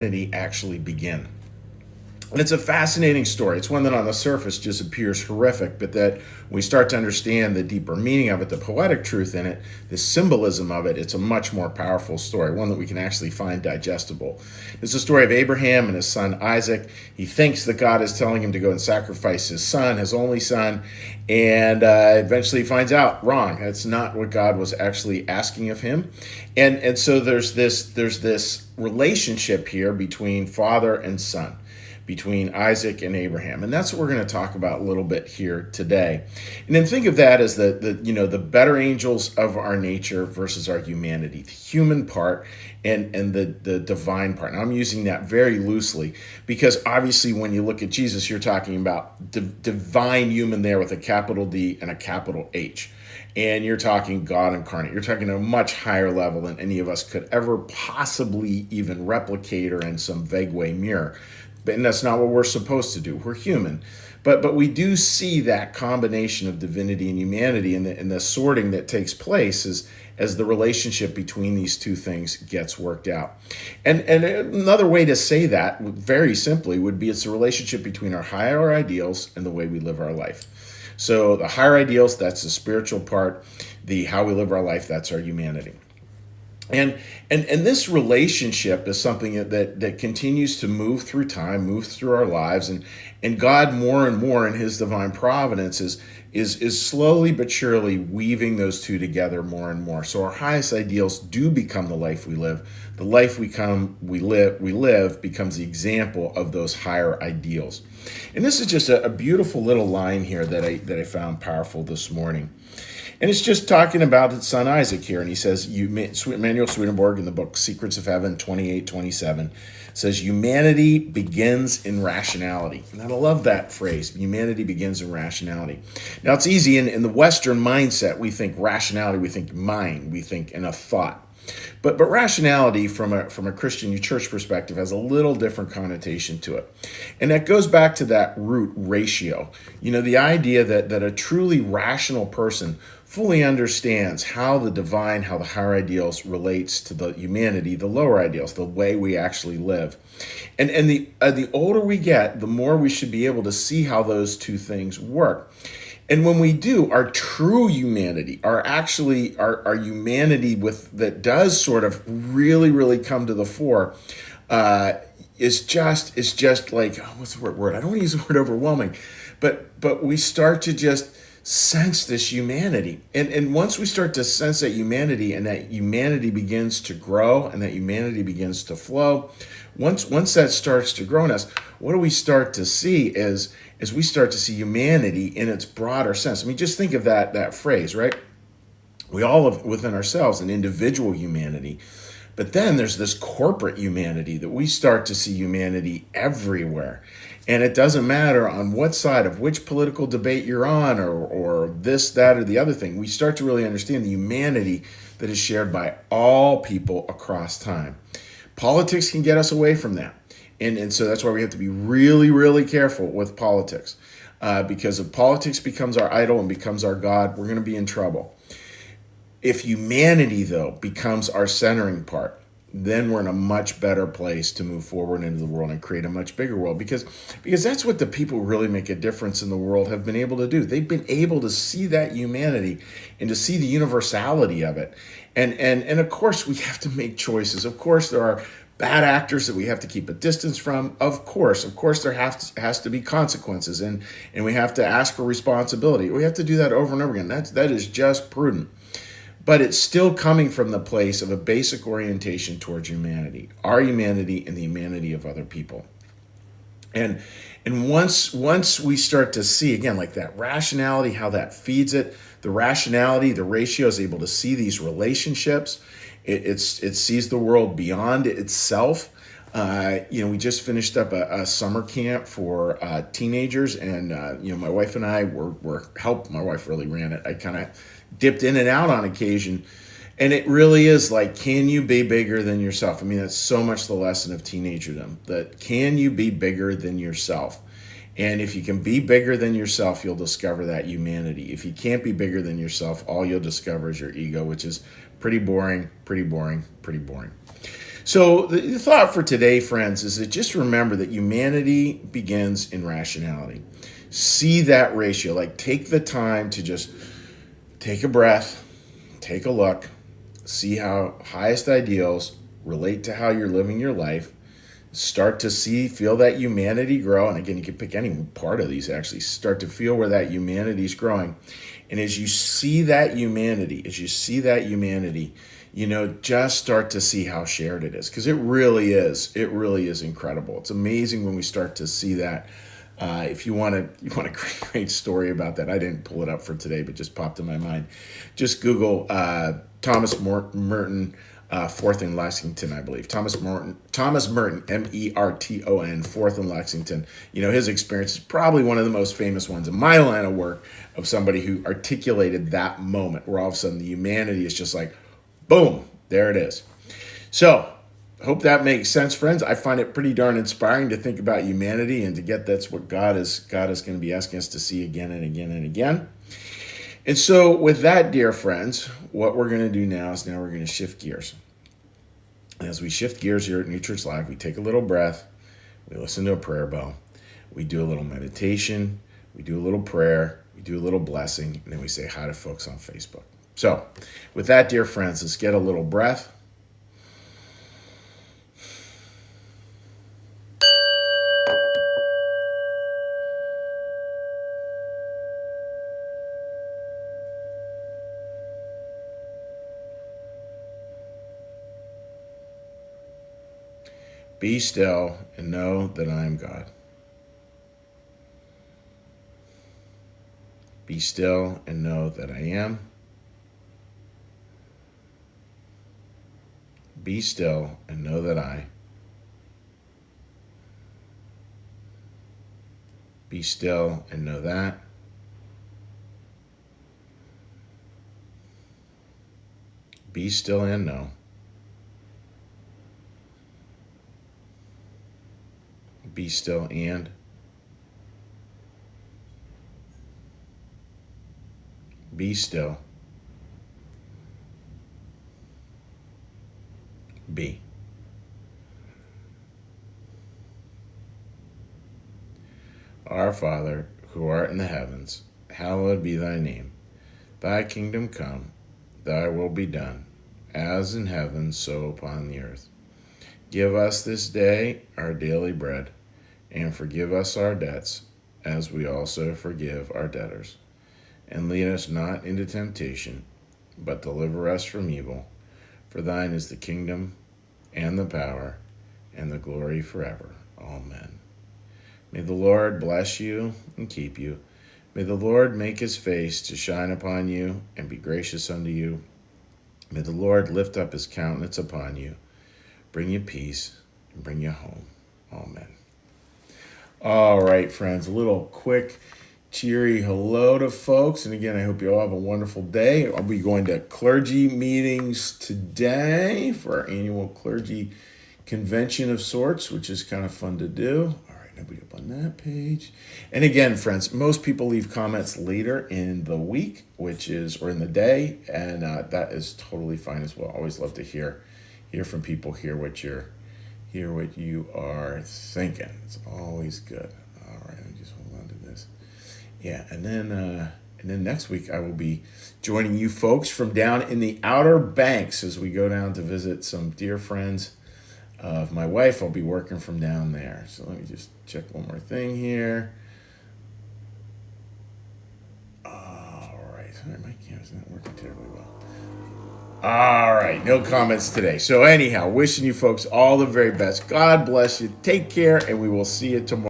actually begin? And it's a fascinating story. It's one that on the surface just appears horrific, but that when we start to understand the deeper meaning of it, the poetic truth in it, the symbolism of it, it's a much more powerful story, one that we can actually find digestible. It's the story of Abraham and his son Isaac. He thinks that God is telling him to go and sacrifice his son, his only son, and eventually he finds out wrong. That's not what God was actually asking of him. And so there's this relationship here between father and son, between Isaac and Abraham. And that's what we're going to talk about a little bit here today. And then think of that as the better angels of our nature versus our humanity, the human part and the divine part. And I'm using that very loosely because obviously when you look at Jesus, you're talking about divine human there with a capital D and a capital H. And you're talking God incarnate. You're talking at a much higher level than any of us could ever possibly even replicate or in some vague way mirror. And that's not what we're supposed to do. We're human. But we do see that combination of divinity and humanity and the sorting that takes place as the relationship between these two things gets worked out. And another way to say that, very simply, would be it's the relationship between our higher ideals and the way we live our life. So the higher ideals, that's the spiritual part. The how we live our life, that's our humanity. And this relationship is something that continues to move through time, move through our lives, and God more and more in His divine providence is slowly but surely weaving those two together more and more. So our highest ideals do become the life we live. The life we live becomes the example of those higher ideals. And this is just a beautiful little line here that I found powerful this morning. And it's just talking about his son Isaac here. And he says, Emanuel Swedenborg in the book Secrets of Heaven 28:27 says, humanity begins in rationality. And I love that phrase, humanity begins in rationality. Now it's easy, in the Western mindset, we think rationality, we think mind, we think in a thought. But rationality from a Christian church perspective has a little different connotation to it. And that goes back to that root ratio. The idea that a truly rational person fully understands how the divine, how the higher ideals relates to the humanity, the lower ideals, the way we actually live. And the older we get, the more we should be able to see how those two things work. And when we do, our true humanity, our humanity that does sort of really, really come to the fore, is just like, what's the word? I don't want to use the word overwhelming, but we start to just sense this humanity. And once we start to sense that humanity and that humanity begins to grow and that humanity begins to flow, once that starts to grow in us, what do we start to see is we start to see humanity in its broader sense. I mean, just think of that phrase, right? We all have within ourselves an individual humanity, but then there's this corporate humanity that we start to see humanity everywhere. And it doesn't matter on what side of which political debate you're on or this, that, or the other thing. We start to really understand the humanity that is shared by all people across time. Politics can get us away from that. And so that's why we have to be really, really careful with politics. Because if politics becomes our idol and becomes our God, we're going to be in trouble. If humanity, though, becomes our centering part, then we're in a much better place to move forward into the world and create a much bigger world. Because that's what the people who really make a difference in the world have been able to do. They've been able to see that humanity and to see the universality of it. And of course, we have to make choices. Of course, there are bad actors that we have to keep a distance from. Of course, there has to be consequences, and we have to ask for responsibility. We have to do that over and over again. That is just prudent. But it's still coming from the place of a basic orientation towards humanity, our humanity and the humanity of other people. And once we start to see, again, like that rationality, how that feeds it, the rationality, the ratio is able to see these relationships. It sees the world beyond itself. We just finished up a summer camp for teenagers, and my wife and I were helped. My wife really ran it. I kind of dipped in and out on occasion, and it really is like, can you be bigger than yourself? I mean, that's so much the lesson of teenagerdom. That can you be bigger than yourself? And if you can be bigger than yourself, you'll discover that humanity. If you can't be bigger than yourself, all you'll discover is your ego, which is pretty boring, pretty boring, pretty boring. So the thought for today, friends, is that just remember that humanity begins in rationality. See that ratio. Like, take the time to just take a breath, take a look, see how highest ideals relate to how you're living your life. Start to feel that humanity grow. And again, you can pick any part of these actually. Start to feel where that humanity is growing. And as you see that humanity, just start to see how shared it is, because it really is. It really is incredible. It's amazing when we start to see that. If you want a great story about that, I didn't pull it up for today, but just popped in my mind. Just Google Thomas Merton, Fourth and Lexington, I believe. Thomas Merton, Merton, Fourth and Lexington. His experience is probably one of the most famous ones in my line of work, of somebody who articulated that moment where all of a sudden the humanity is just like, boom, there it is. So, hope that makes sense, friends. I find it pretty darn inspiring to think about humanity and to get that's what God is going to be asking us to see again and again and again. And so with that, dear friends, what we're going to do now is we're going to shift gears. As we shift gears here at New Church Live, we take a little breath, we listen to a prayer bell, we do a little meditation, we do a little prayer, we do a little blessing, and then we say hi to folks on Facebook. So with that, dear friends, let's get a little breath. Be still and know that I am God. Be still and know that I am. Be still and know that I. Be still and know that. Be still and know. Be still and. Be still. Be. Our Father, who art in the heavens, hallowed be thy name. Thy kingdom come, thy will be done, as in heaven, so upon the earth. Give us this day our daily bread, and forgive us our debts, as we also forgive our debtors. And lead us not into temptation, but deliver us from evil. For thine is the kingdom, and the power, and the glory forever. Amen. May the Lord bless you and keep you. May the Lord make his face to shine upon you and be gracious unto you. May the Lord lift up his countenance upon you, bring you peace, and bring you home. Amen. All right, friends, a little quick, cheery hello to folks. And again, I hope you all have a wonderful day. I'll be going to clergy meetings today for our annual clergy convention of sorts, which is kind of fun to do. All right, nobody up on that page. And again, friends, most people leave comments later in the week, or in the day, and that is totally fine as well. Always love to hear from people, hear what you are thinking. It's always good. All right, let me just hold on to this. Yeah, and then next week I will be joining you folks from down in the Outer Banks as we go down to visit some dear friends of my wife. I'll be working from down there. So let me just check one more thing here. All right, sorry, my camera's not working terribly well. All right, no comments today. So anyhow, wishing you folks all the very best. God bless you. Take care, and we will see you tomorrow.